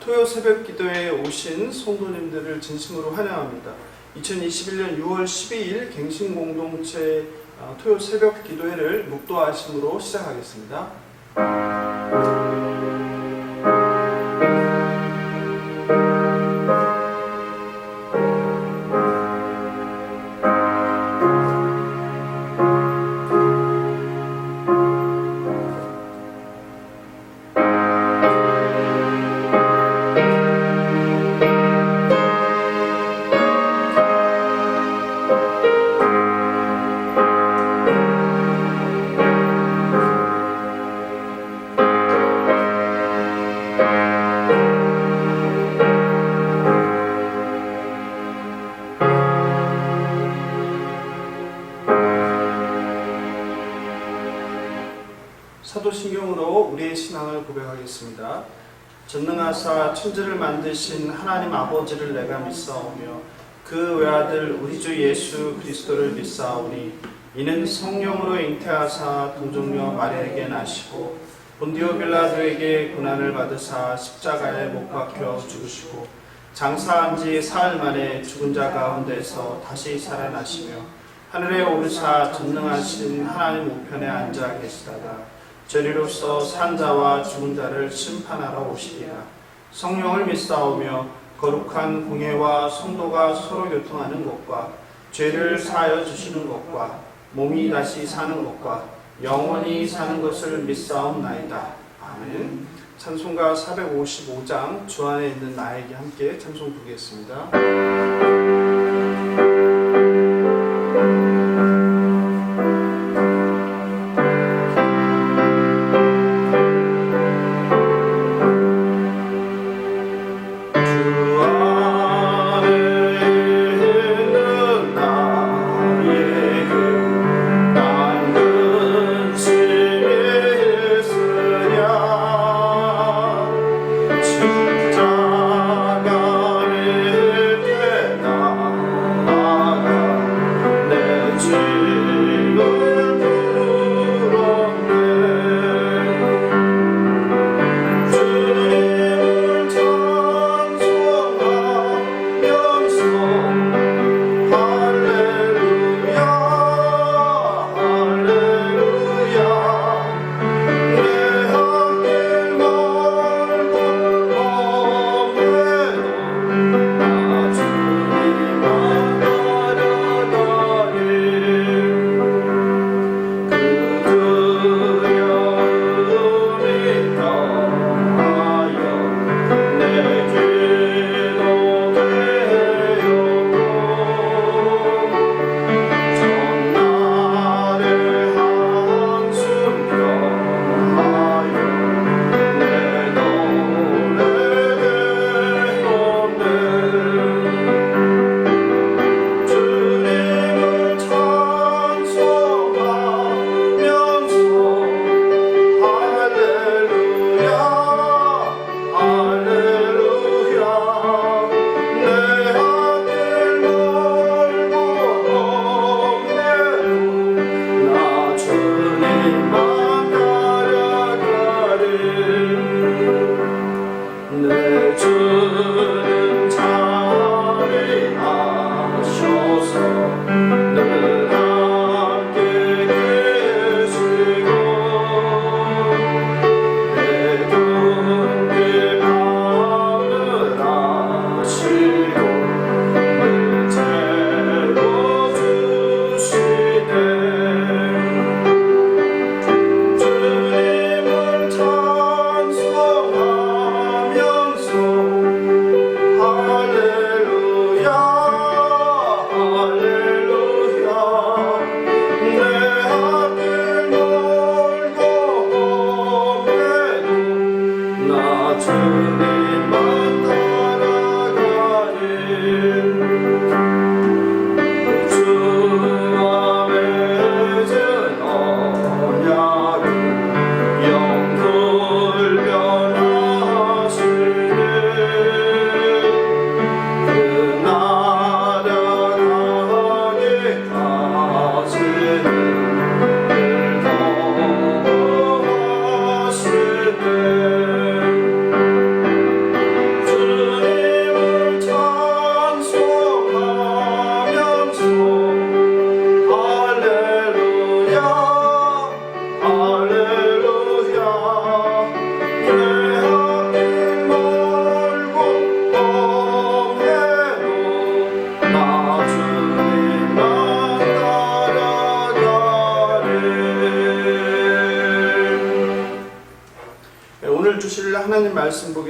토요 새벽 기도에 오신 성도님들을 진심으로 환영합니다. 2021년 6월 12일 갱신공동체 토요 새벽 기도회를 묵도하심으로 시작하겠습니다. 사도신경으로 우리의 신앙을 고백하겠습니다. 전능하사 천지를 만드신 하나님 아버지를 내가 믿사오며 그 외아들 우리 주 예수 그리스도를 믿사오니 이는 성령으로 잉태하사 동정녀 마리아에게 나시고 본디오 빌라도에게 고난을 받으사 십자가에 못 박혀 죽으시고 장사한 지 사흘 만에 죽은 자 가운데서 다시 살아나시며 하늘에 오르사 전능하신 하나님 우편에 앉아 계시다가 저리로서 산 자와 죽은 자를 심판하러 오시리라. 성령을 믿사오며 거룩한 공예와 성도가 서로 교통하는 것과 죄를 사하여 주시는 것과 몸이 다시 사는 것과 영원히 사는 것을 믿사옵나이다. 아멘. 찬송가 455장 주 안에 있는 나에게 함께 찬송 부르겠습니다.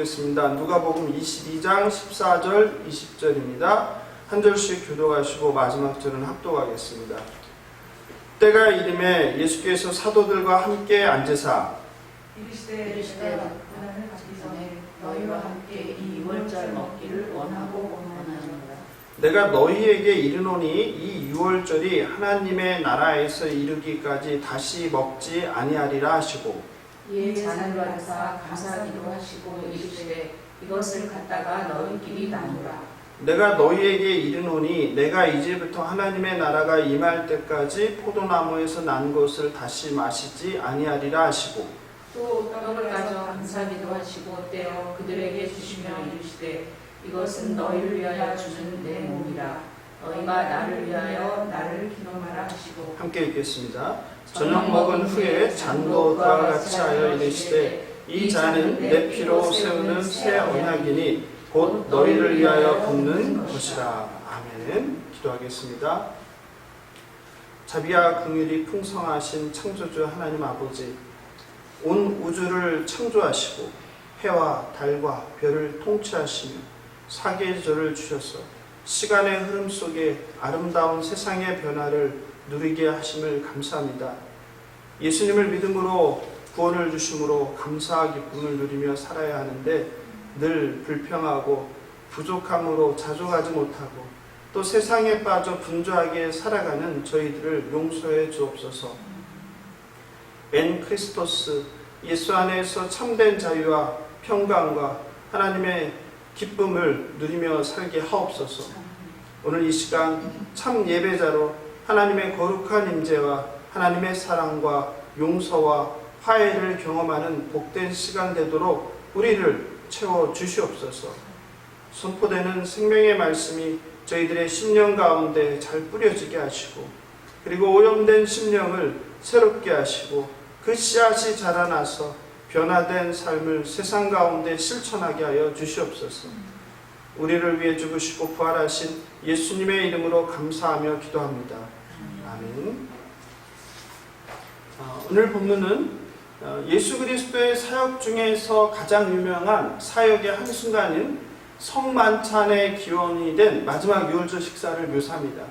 보겠습니다. 누가복음 22장 14절 20절입니다. 한 절씩 교독하시고 마지막 절은 합독하겠습니다. 때가 이름에 예수께서 사도들과 함께 앉으사 이르시되 고난을 받기 전에 너희와 함께 이 유월절 먹기를 원하고 원하노라. 내가 너희에게 이르노니 이 유월절이 하나님의 나라에서 이르기까지 다시 먹지 아니하리라 하시고 이에 잔을 받으사 감사기도 하시고 이르시되 이것을 갖다가 너희끼리 나누라. 내가 너희에게 이르노니 내가 이제부터 하나님의 나라가 임할 때까지 포도나무에서 난 것을 다시 마시지 아니하리라 하시고 또 떡을 가져 감사기도 하시고 떼어 그들에게 주시며 이르시되 이것은 너희를 위하여 주는 내 몸이라. 너희가 나를 위하여 나를 기념하라 하시고 함께 읽겠습니다. 저녁 먹은 후에 잔것과 같이 하여 이르시되 이 잔은 내 피로 세우는 새 언약이니 곧 너희를 위하여 붓는 것이라. 아멘. 기도하겠습니다. 자비와 긍휼이 풍성하신 창조주 하나님 아버지, 온 우주를 창조하시고 해와 달과 별을 통치하시며 사계절을 주셔서 시간의 흐름 속에 아름다운 세상의 변화를 누리게 하심을 감사합니다. 예수님을 믿음으로 구원을 주심으로 감사와 기쁨을 누리며 살아야 하는데 늘 불평하고 부족함으로 자족하지 못하고 또 세상에 빠져 분주하게 살아가는 저희들을 용서해 주옵소서. 엔 크리스토스 예수 안에서 참된 자유와 평강과 하나님의 기쁨을 누리며 살게 하옵소서. 오늘 이 시간 참 예배자로 하나님의 거룩한 임재와 하나님의 사랑과 용서와 화해를 경험하는 복된 시간 되도록 우리를 채워 주시옵소서. 선포되는 생명의 말씀이 저희들의 심령 가운데 잘 뿌려지게 하시고 그리고 오염된 심령을 새롭게 하시고 그 씨앗이 자라나서 변화된 삶을 세상 가운데 실천하게 하여 주시옵소서. 우리를 위해 죽으시고 부활하신 예수님의 이름으로 감사하며 기도합니다. 아멘. 오늘 본문은 예수 그리스도의 사역 중에서 가장 유명한 사역의 한순간인 성만찬의 기원이 된 마지막 유월절 식사를 묘사합니다.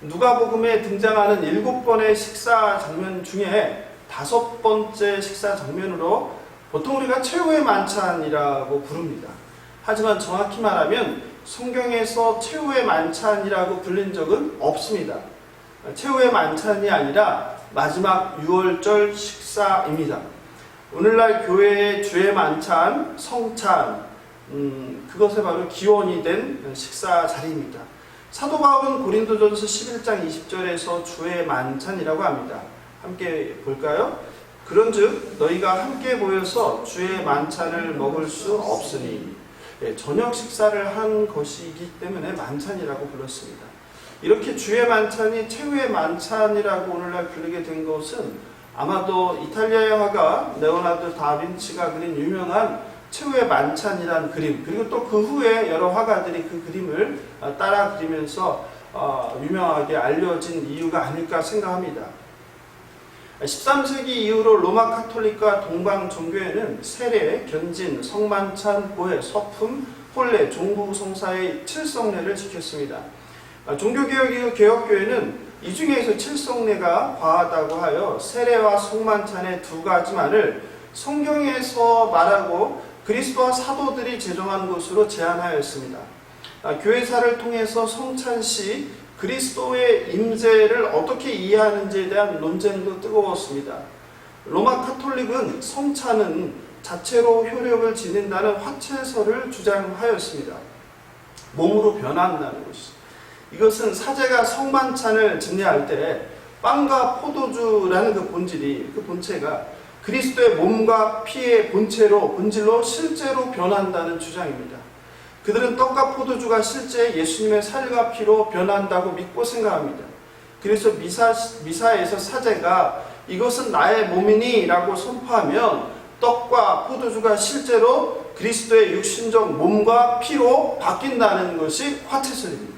누가복음에 등장하는 7번의 식사 장면 중에 5번째 식사 장면으로 보통 우리가 최후의 만찬이라고 부릅니다. 하지만 정확히 말하면 성경에서 최후의 만찬이라고 불린 적은 없습니다. 최후의 만찬이 아니라 마지막 유월절 식사입니다. 오늘날 교회의 주의 만찬, 성찬, 그것에 바로 기원이 된 식사 자리입니다. 사도 바울은 고린도전서 11장 20절에서 주의 만찬이라고 합니다. 함께 볼까요? 그런즉 너희가 함께 모여서 주의 만찬을 먹을 수 없으니, 저녁 식사를 한 것이기 때문에 만찬이라고 불렀습니다. 이렇게 주의 만찬이 최후의 만찬이라고 오늘날 부르게 된 것은 아마도 이탈리아의 화가 레오나르도 다빈치가 그린 유명한 최후의 만찬이라는 그림, 그리고 또 그 후에 여러 화가들이 그 그림을 따라 그리면서 유명하게 알려진 이유가 아닐까 생각합니다. 13세기 이후로 로마 카톨릭과 동방 종교에는 세례, 견진, 성만찬, 보혜, 서품, 혼례, 종부, 성사의 7성례를 지켰습니다. 종교개혁 이후 개혁교회는 이 중에서 7성례가 과하다고 하여 세례와 성만찬의 두 가지만을 성경에서 말하고 그리스도와 사도들이 제정한 것으로 제한하였습니다. 교회사를 통해서 성찬 시 그리스도의 임재를 어떻게 이해하는지에 대한 논쟁도 뜨거웠습니다. 로마 카톨릭은 성찬은 자체로 효력을 지닌다는 화채설을 주장하였습니다. 몸으로 변한다는 것이죠. 이것은 사제가 성만찬을 증례할 때 빵과 포도주라는 그 본체가 그리스도의 몸과 피의 본질로 실제로 변한다는 주장입니다. 그들은 떡과 포도주가 실제 예수님의 살과 피로 변한다고 믿고 생각합니다. 그래서 미사에서 사제가 이것은 나의 몸이니 라고 선포하면 떡과 포도주가 실제로 그리스도의 육신적 몸과 피로 바뀐다는 것이 화채설입니다.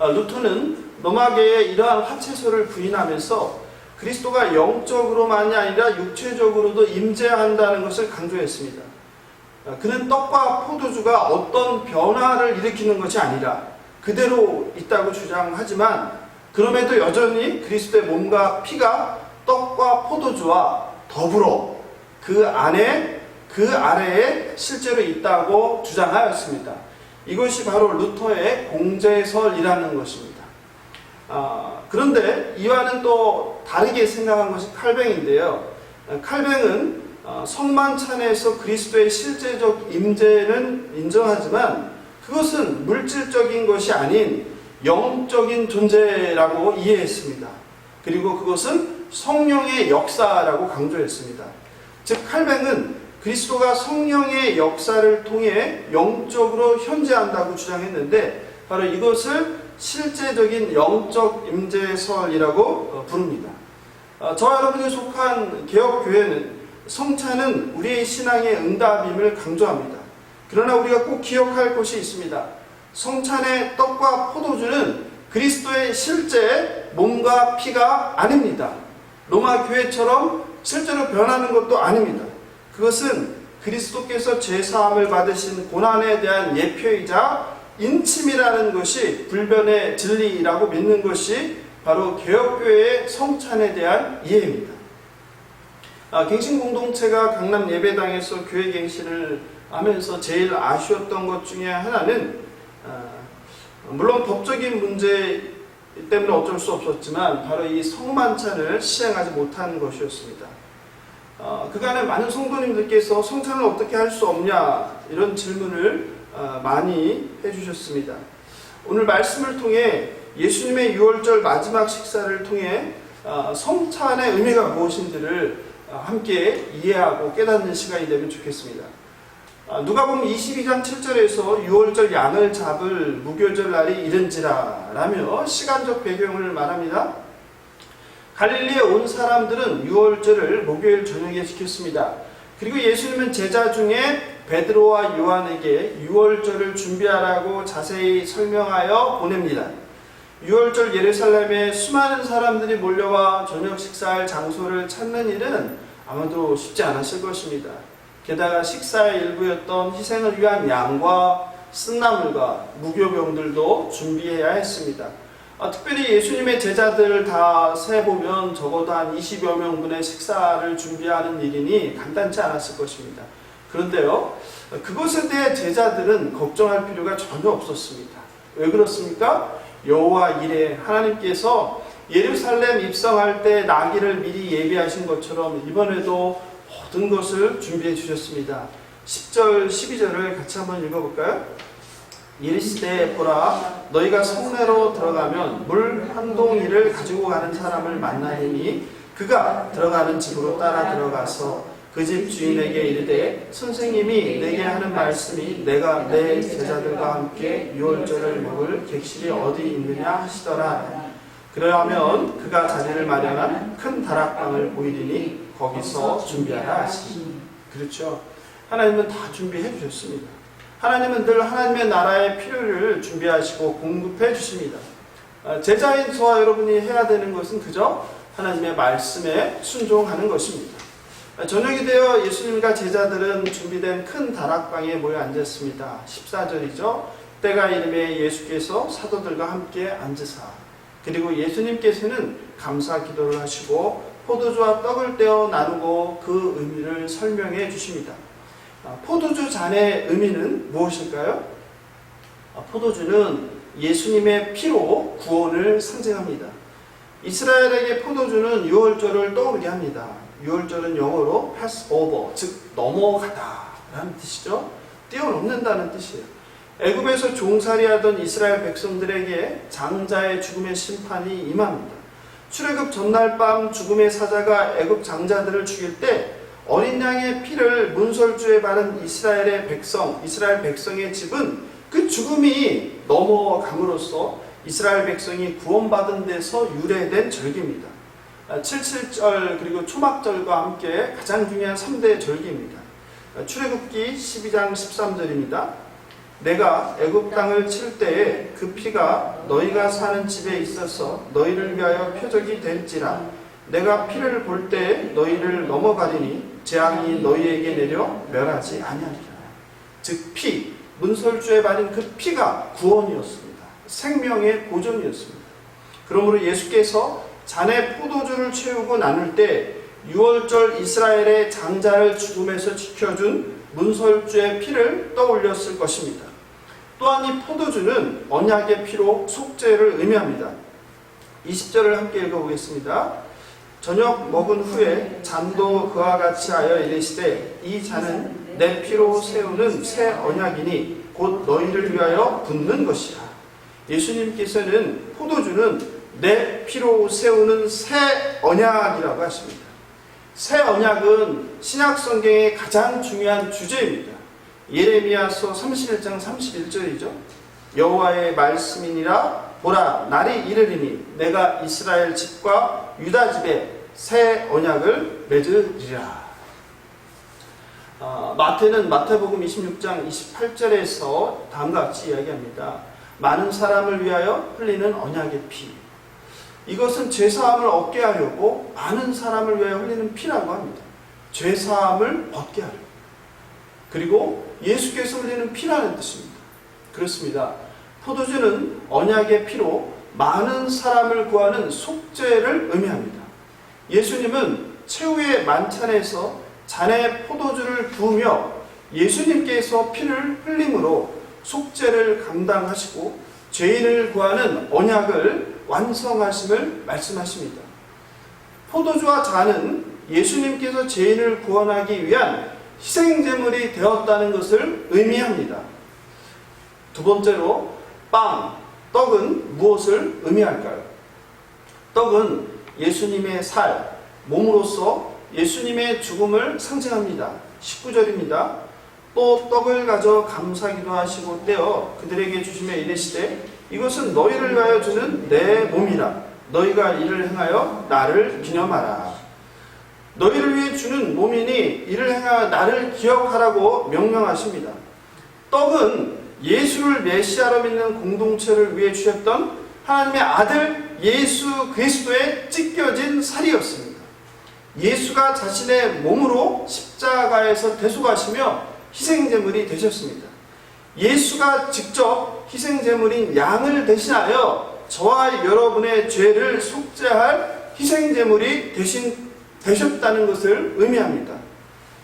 루터는 로마계의 이러한 화채설을 부인하면서 그리스도가 영적으로만이 아니라 육체적으로도 임재한다는 것을 강조했습니다. 그는 떡과 포도주가 어떤 변화를 일으키는 것이 아니라 그대로 있다고 주장하지만 그럼에도 여전히 그리스도의 몸과 피가 떡과 포도주와 더불어 그 아래에 실제로 있다고 주장하였습니다. 이것이 바로 루터의 공제설이라는 것입니다. 그런데 이와는 또 다르게 생각한 것이 칼뱅인데요. 칼뱅은 성만찬에서 그리스도의 실제적 임재는 인정하지만 그것은 물질적인 것이 아닌 영적인 존재라고 이해했습니다. 그리고 그것은 성령의 역사라고 강조했습니다. 즉 칼뱅은 그리스도가 성령의 역사를 통해 영적으로 현재한다고 주장했는데 바로 이것을 실제적인 영적 임재설이라고 부릅니다. 저와 여러분이 속한 개혁교회는 성찬은 우리의 신앙의 응답임을 강조합니다. 그러나 우리가 꼭 기억할 것이 있습니다. 성찬의 떡과 포도주는 그리스도의 실제 몸과 피가 아닙니다. 로마 교회처럼 실제로 변하는 것도 아닙니다. 그것은 그리스도께서 죄사함을 받으신 고난에 대한 예표이자 인침이라는 것이 불변의 진리라고 믿는 것이 바로 개혁교회의 성찬에 대한 이해입니다. 갱신공동체가 강남 예배당에서 교회 갱신을 하면서 제일 아쉬웠던 것 중에 하나는 물론 법적인 문제 때문에 어쩔 수 없었지만 바로 이 성만찬을 시행하지 못한 것이었습니다. 그간에 많은 성도님들께서 성찬을 어떻게 할 수 없냐 이런 질문을 많이 해주셨습니다. 오늘 말씀을 통해 예수님의 유월절 마지막 식사를 통해 성찬의 의미가 무엇인지를 함께 이해하고 깨닫는 시간이 되면 좋겠습니다. 누가복음 22장 7절에서 유월절 양을 잡을 무교절 날이 이른지라 라며 시간적 배경을 말합니다. 갈릴리에 온 사람들은 유월절을 목요일 저녁에 지켰습니다. 그리고 예수님은 제자 중에 베드로와 요한에게 유월절을 준비하라고 자세히 설명하여 보냅니다. 유월절 예루살렘에 수많은 사람들이 몰려와 저녁 식사할 장소를 찾는 일은 아마도 쉽지 않았을 것입니다. 게다가 식사의 일부였던 희생을 위한 양과 쓴나물과 무교병들도 준비해야 했습니다. 특별히 예수님의 제자들을 다 세보면 적어도 한 20여 명분의 식사를 준비하는 일이니 간단치 않았을 것입니다. 그런데요, 그것에 대해 제자들은 걱정할 필요가 전혀 없었습니다. 왜 그렇습니까? 여호와 이레 하나님께서 예루살렘 입성할 때 나기를 미리 예비하신 것처럼 이번에도 모든 것을 준비해 주셨습니다. 10절, 12절을 같이 한번 읽어볼까요? 이르시되 보라 너희가 성내로 들어가면 물 한 동이를 가지고 가는 사람을 만나리니 그가 들어가는 집으로 따라 들어가서 그 집 주인에게 이르되 선생님이 내게 하는 말씀이 내가 내 제자들과 함께 유월절을 먹을 객실이 어디 있느냐 하시더라. 그러하면 그가 자리를 마련한 큰 다락방을 보이리니 거기서 준비하라 하시니. 그렇죠. 하나님은 다 준비해 주셨습니다. 하나님은 늘 하나님의 나라의 필요를 준비하시고 공급해 주십니다. 제자인 저와 여러분이 해야 되는 것은 그저 하나님의 말씀에 순종하는 것입니다. 저녁이 되어 예수님과 제자들은 준비된 큰 다락방에 모여 앉았습니다. 14절이죠. 때가 이름에 예수께서 사도들과 함께 앉으사 그리고 예수님께서는 감사 기도를 하시고 포도주와 떡을 떼어 나누고 그 의미를 설명해 주십니다. 포도주 잔의 의미는 무엇일까요? 포도주는 예수님의 피로 구원을 상징합니다. 이스라엘에게 포도주는 유월절을 떠오르게 합니다. 유월절은 영어로 Passover, 즉 넘어가다 라는 뜻이죠. 뛰어넘는다는 뜻이에요. 애굽에서 종살이하던 이스라엘 백성들에게 장자의 죽음의 심판이 임합니다. 출애굽 전날 밤 죽음의 사자가 애굽 장자들을 죽일 때 어린 양의 피를 문설주에 바른 이스라엘 백성의 집은 그 죽음이 넘어감으로써 이스라엘 백성이 구원받은 데서 유래된 절기입니다. 77절 그리고 초막절과 함께 가장 중요한 3대 절기입니다. 출애굽기 12장 13절입니다. 내가 애굽 땅을 칠 때에 그 피가 너희가 사는 집에 있어서 너희를 위하여 표적이 될지라. 내가 피를 볼 때에 너희를 넘어가리니 재앙이 너희에게 내려 멸하지 아니하리라. 즉 피, 문설주에 바른 그 피가 구원이었습니다. 생명의 보존이었습니다. 그러므로 예수께서 잔에 포도주를 채우고 나눌 때 6월절 이스라엘의 장자를 죽음에서 지켜준 문설주의 피를 떠올렸을 것입니다. 또한 이 포도주는 언약의 피로 속죄를 의미합니다. 20절을 함께 읽어보겠습니다. 저녁 먹은 후에 잔도 그와 같이 하여 이르시되 이 잔은 내 피로 세우는 새 언약이니 곧 너희를 위하여 붓는 것이라. 예수님께서는 포도주는 내 피로 세우는 새 언약이라고 하십니다. 새 언약은 신약성경의 가장 중요한 주제입니다. 예레미야서 31장 31절이죠. 여호와의 말씀이니라 보라 날이 이르리니 내가 이스라엘 집과 유다 집에 새 언약을 맺으리라. 마태는 마태복음 26장 28절에서 다음과 같이 이야기합니다. 많은 사람을 위하여 흘리는 언약의 피. 이것은 죄사함을 얻게 하려고 많은 사람을 위하여 흘리는 피라고 합니다. 죄사함을 얻게 하려고. 그리고 예수께서 흘리는 피라는 뜻입니다. 그렇습니다. 포도주는 언약의 피로 많은 사람을 구하는 속죄를 의미합니다. 예수님은 최후의 만찬에서 잔에 포도주를 부으며 예수님께서 피를 흘림으로 속죄를 감당하시고 죄인을 구하는 언약을 완성하심을 말씀하십니다. 포도주와 잔은 예수님께서 죄인을 구원하기 위한 희생제물이 되었다는 것을 의미합니다. 두 번째로 빵, 떡은 무엇을 의미할까요? 떡은 예수님의 살, 몸으로서 예수님의 죽음을 상징합니다. 19절입니다. 또 떡을 가져 감사기도 하시고 떼어 그들에게 주시며 이르시되 이것은 너희를 위하여 주는 내 몸이라. 너희가 이를 행하여 나를 기념하라. 너희를 위해 주는 몸이니 이를 행하여 나를 기억하라고 명령하십니다. 떡은 예수를 메시아로 믿는 공동체를 위해 주셨던 하나님의 아들 예수 그리스도의 찢겨진 살이었습니다. 예수가 자신의 몸으로 십자가에서 대속하시며 희생제물이 되셨습니다. 예수가 직접 희생제물인 양을 대신하여 저와 여러분의 죄를 속죄할 희생제물이 되셨다는 것을 의미합니다.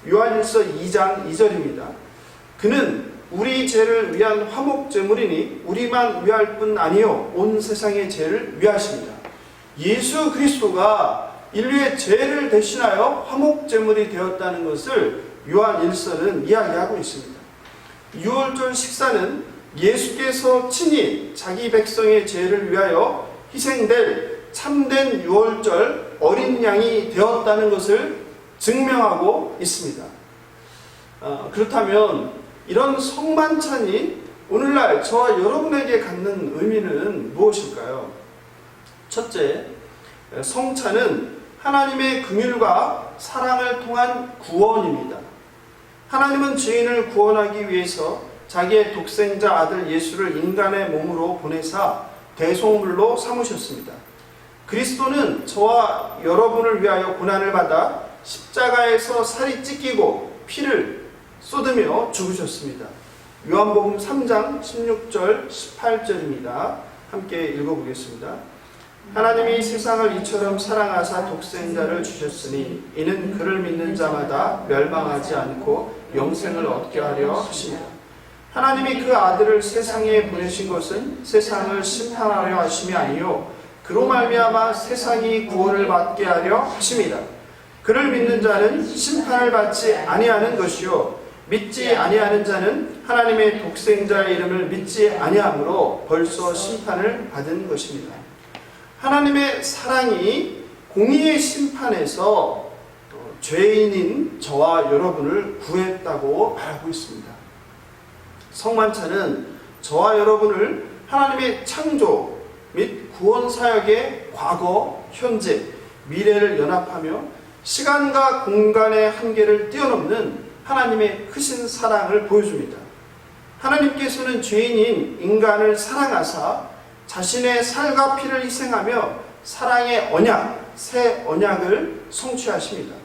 요한일서 2장 2절입니다. 그는 우리 죄를 위한 화목제물이니 우리만 위할 뿐 아니요 온 세상의 죄를 위하십니다. 예수 그리스도가 인류의 죄를 대신하여 화목제물이 되었다는 것을 요한 1서는 이야기하고 있습니다. 6월절 식사는 예수께서 친히 자기 백성의 죄를 위하여 희생될 참된 6월절 어린 양이 되었다는 것을 증명하고 있습니다. 그렇다면 이런 성만찬이 오늘날 저와 여러분에게 갖는 의미는 무엇일까요? 첫째, 성찬은 하나님의 긍휼과 사랑을 통한 구원입니다. 하나님은 죄인을 구원하기 위해서 자기의 독생자 아들 예수를 인간의 몸으로 보내사 대속물로 삼으셨습니다. 그리스도는 저와 여러분을 위하여 고난을 받아 십자가에서 살이 찢기고 피를 쏟으며 죽으셨습니다. 요한복음 3장 16절 18절입니다. 함께 읽어보겠습니다. 하나님이 세상을 이처럼 사랑하사 독생자를 주셨으니 이는 그를 믿는 자마다 멸망하지 않고 영생을 얻게 하려 하십니다. 하나님이 그 아들을 세상에 보내신 것은 세상을 심판하려 하심이 아니요 그로 말미암아 세상이 구원을 받게 하려 하심이다. 그를 믿는 자는 심판을 받지 아니하는 것이요 믿지 아니하는 자는 하나님의 독생자의 이름을 믿지 아니하므로 벌써 심판을 받은 것입니다. 하나님의 사랑이 공의의 심판에서 죄인인 저와 여러분을 구했다고 말하고 있습니다. 성만찬은 저와 여러분을 하나님의 창조 및 구원 사역의 과거, 현재, 미래를 연합하며 시간과 공간의 한계를 뛰어넘는 하나님의 크신 사랑을 보여줍니다. 하나님께서는 죄인인 인간을 사랑하사 자신의 살과 피를 희생하며 사랑의 언약, 새 언약을 성취하십니다.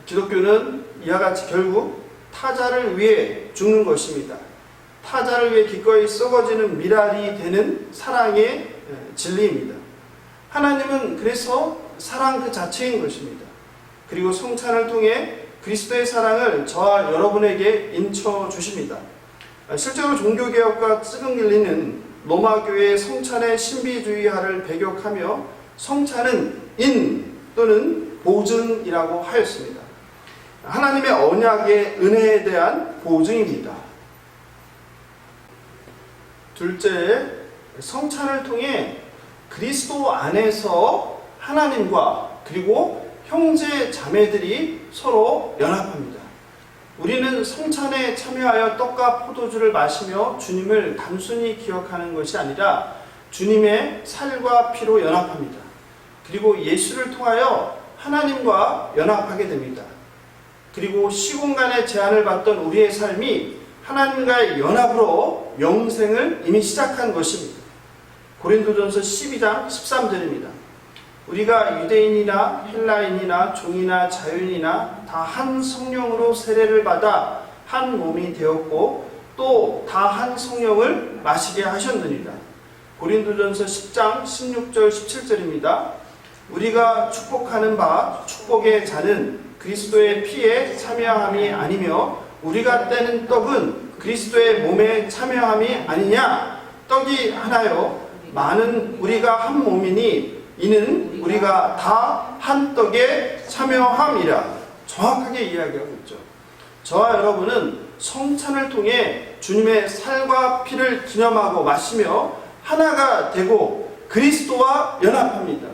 기독교는 이와 같이 결국 타자를 위해 죽는 것입니다. 타자를 위해 기꺼이 썩어지는 미랄이 되는 사랑의 진리입니다. 하나님은 그래서 사랑 그 자체인 것입니다. 그리고 성찬을 통해 그리스도의 사랑을 저와 여러분에게 인쳐 주십니다. 실제로 종교개혁가 쯔긍길리는 로마교회의 성찬의 신비주의화를 배격하며 성찬은 인 또는 보증이라고 하였습니다. 하나님의 언약의 은혜에 대한 보증입니다. 둘째, 성찬을 통해 그리스도 안에서 하나님과 그리고 형제 자매들이 서로 연합합니다. 우리는 성찬에 참여하여 떡과 포도주를 마시며 주님을 단순히 기억하는 것이 아니라 주님의 살과 피로 연합합니다. 그리고 예수를 통하여 하나님과 연합하게 됩니다. 그리고 시공간의 제한을 받던 우리의 삶이 하나님과의 연합으로 영생을 이미 시작한 것입니다. 고린도전서 12장 13절입니다. 우리가 유대인이나 헬라인이나 종이나 자유인이나 다 한 성령으로 세례를 받아 한 몸이 되었고 또 다 한 성령을 마시게 하셨느니라. 고린도전서 10장 16절 17절입니다. 우리가 축복하는 바 축복의 잔은 그리스도의 피에 참여함이 아니며 우리가 떼는 떡은 그리스도의 몸에 참여함이 아니냐. 떡이 하나요 많은 우리가 한 몸이니 이는 우리가 다 한 떡에 참여함이라. 정확하게 이야기하고 있죠. 저와 여러분은 성찬을 통해 주님의 살과 피를 기념하고 마시며 하나가 되고 그리스도와 연합합니다.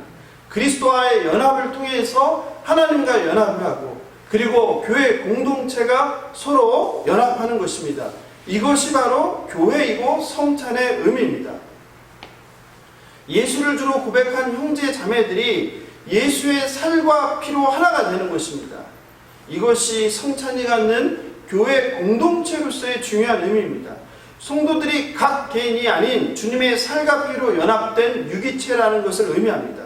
그리스도와의 연합을 통해서 하나님과 연합을 하고 그리고 교회 공동체가 서로 연합하는 것입니다. 이것이 바로 교회이고 성찬의 의미입니다. 예수를 주로 고백한 형제 자매들이 예수의 살과 피로 하나가 되는 것입니다. 이것이 성찬이 갖는 교회 공동체로서의 중요한 의미입니다. 성도들이 각 개인이 아닌 주님의 살과 피로 연합된 유기체라는 것을 의미합니다.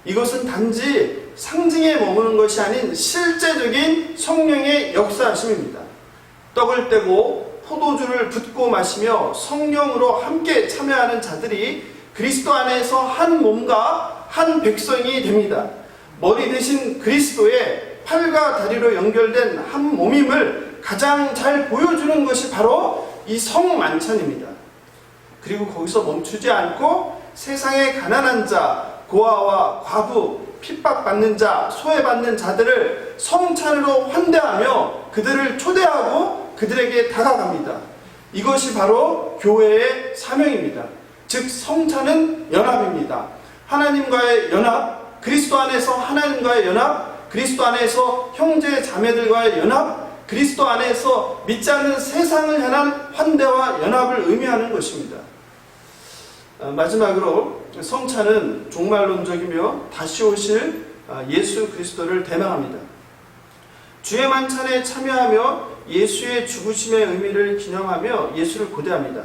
이것은 단지 상징에 머무는 것이 아닌 실제적인 성령의 역사하심입니다. 떡을 떼고 포도주를 붓고 마시며 성령으로 함께 참여하는 자들이 그리스도 안에서 한 몸과 한 백성이 됩니다. 머리 대신 그리스도의 팔과 다리로 연결된 한 몸임을 가장 잘 보여주는 것이 바로 이 성만찬입니다. 그리고 거기서 멈추지 않고 세상의 가난한 자, 고아와 과부, 핍박받는 자, 소외받는 자들을 성찬으로 환대하며 그들을 초대하고 그들에게 다가갑니다. 이것이 바로 교회의 사명입니다. 즉 성찬은 연합입니다. 하나님과의 연합, 그리스도 안에서 하나님과의 연합, 그리스도 안에서 형제 자매들과의 연합, 그리스도 안에서 믿지 않는 세상을 향한 환대와 연합을 의미하는 것입니다. 마지막으로 성찬은 종말론적이며 다시 오실 예수 그리스도를 대명합니다. 주의 만찬에 참여하며 예수의 죽으심의 의미를 기념하며 예수를 고대합니다.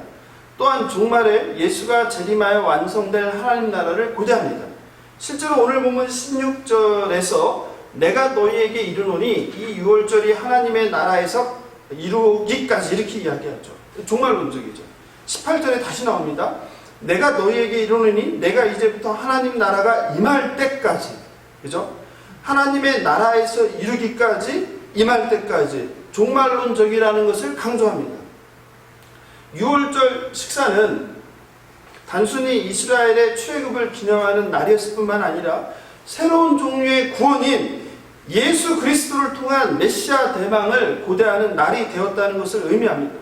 또한 종말에 예수가 재림하여 완성될 하나님 나라를 고대합니다. 실제로 오늘 본문 16절에서 내가 너희에게 이르노니 이 유월절이 하나님의 나라에서 이루기까지 이렇게 이야기하죠. 종말론적이죠. 18절에 다시 나옵니다. 내가 너희에게 이르노니 내가 이제부터 하나님 나라가 임할 때까지, 그죠? 하나님의 나라에서 이루기까지 임할 때까지 종말론적이라는 것을 강조합니다. 유월절 식사는 단순히 이스라엘의 출애굽을 기념하는 날이었을 뿐만 아니라 새로운 종류의 구원인 예수 그리스도를 통한 메시아 대망을 고대하는 날이 되었다는 것을 의미합니다.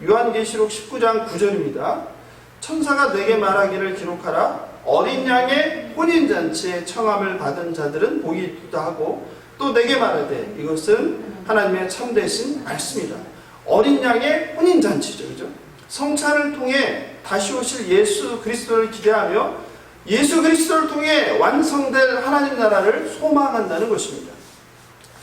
요한계시록 19장 9절입니다. 천사가 내게 말하기를 기록하라. 어린 양의 혼인잔치에 청함을 받은 자들은 복이 있다 하고 또 내게 말하되 이것은 하나님의 참되신 말씀이다. 어린 양의 혼인잔치죠. 그죠? 성찬을 통해 다시 오실 예수 그리스도를 기대하며 예수 그리스도를 통해 완성될 하나님 나라를 소망한다는 것입니다.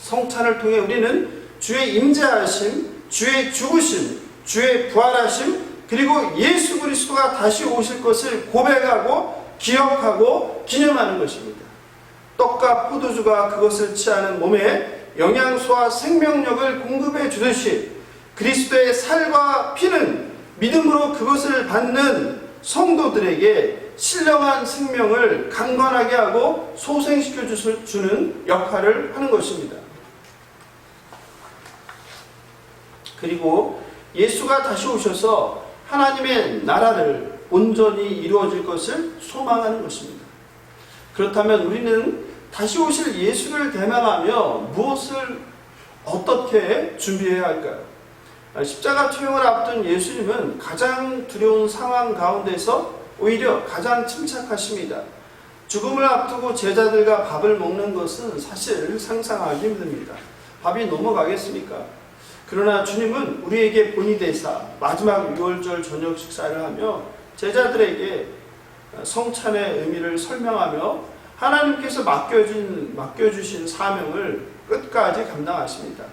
성찬을 통해 우리는 주의 임재하심, 주의 죽으심, 주의 부활하심, 그리고 예수 그리스도가 다시 오실 것을 고백하고 기억하고 기념하는 것입니다. 떡과 포도주가 그것을 취하는 몸에 영양소와 생명력을 공급해 주듯이 그리스도의 살과 피는 믿음으로 그것을 받는 성도들에게 신령한 생명을 강건하게 하고 소생시켜 주는 역할을 하는 것입니다. 그리고 예수가 다시 오셔서 하나님의 나라를 온전히 이루어질 것을 소망하는 것입니다. 그렇다면 우리는 다시 오실 예수를 대망하며 무엇을 어떻게 준비해야 할까요? 십자가 투영을 앞둔 예수님은 가장 두려운 상황 가운데서 오히려 가장 침착하십니다. 죽음을 앞두고 제자들과 밥을 먹는 것은 사실 상상하기 힘듭니다. 밥이 넘어가겠습니까? 그러나 주님은 우리에게 본이 되사 마지막 유월절 저녁 식사를 하며 제자들에게 성찬의 의미를 설명하며 하나님께서 맡겨주신 사명을 끝까지 감당하십니다.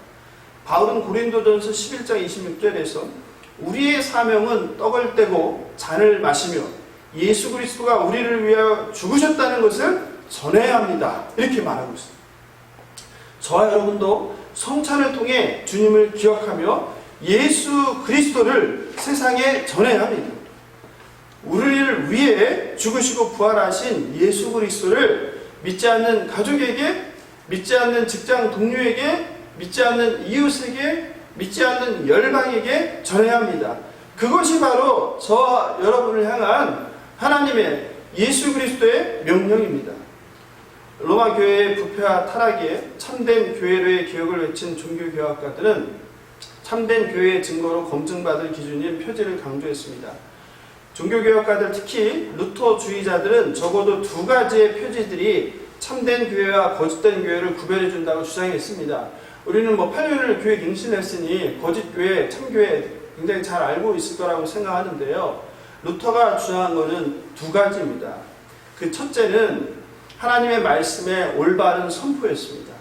바울은 고린도전서 11장 26절에서 우리의 사명은 떡을 떼고 잔을 마시며 예수 그리스도가 우리를 위하여 죽으셨다는 것을 전해야 합니다. 이렇게 말하고 있습니다. 저와 여러분도 성찬을 통해 주님을 기억하며 예수 그리스도를 세상에 전해야 합니다. 우리를 위해 죽으시고 부활하신 예수 그리스도를 믿지 않는 가족에게, 믿지 않는 직장 동료에게, 믿지 않는 이웃에게, 믿지 않는 열방에게 전해야 합니다. 그것이 바로 저와 여러분을 향한 하나님의 예수 그리스도의 명령입니다. 로마 교회의 부패와 타락에 참된 교회로의 개혁을 외친 종교개혁가들은 참된 교회의 증거로 검증받을 기준인 표지를 강조했습니다. 종교개혁가들, 특히 루터주의자들은 적어도 두 가지의 표지들이 참된 교회와 거짓된 교회를 구별해 준다고 주장했습니다. 우리는 8년을 교회 갱신했으니 거짓교회, 참교회 굉장히 잘 알고 있을 거라고 생각하는데요. 루터가 주장한 것은 두 가지입니다. 그 첫째는 하나님의 말씀의 올바른 선포였습니다.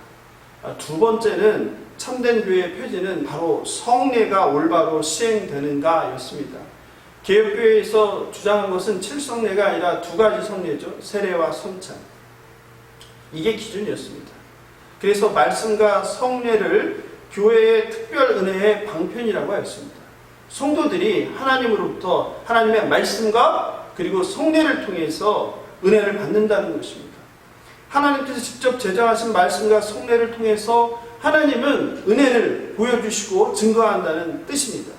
두 번째는 참된 교회의 표지는 바로 성례가 올바로 시행되는가 였습니다. 개혁교회에서 주장한 것은 7성례가 아니라 두 가지 성례죠. 세례와 성찬. 이게 기준이었습니다. 그래서 말씀과 성례를 교회의 특별 은혜의 방편이라고 하였습니다. 성도들이 하나님으로부터 하나님의 말씀과 그리고 성례를 통해서 은혜를 받는다는 것입니다. 하나님께서 직접 제정하신 말씀과 성례를 통해서 하나님은 은혜를 보여주시고 증거한다는 뜻입니다.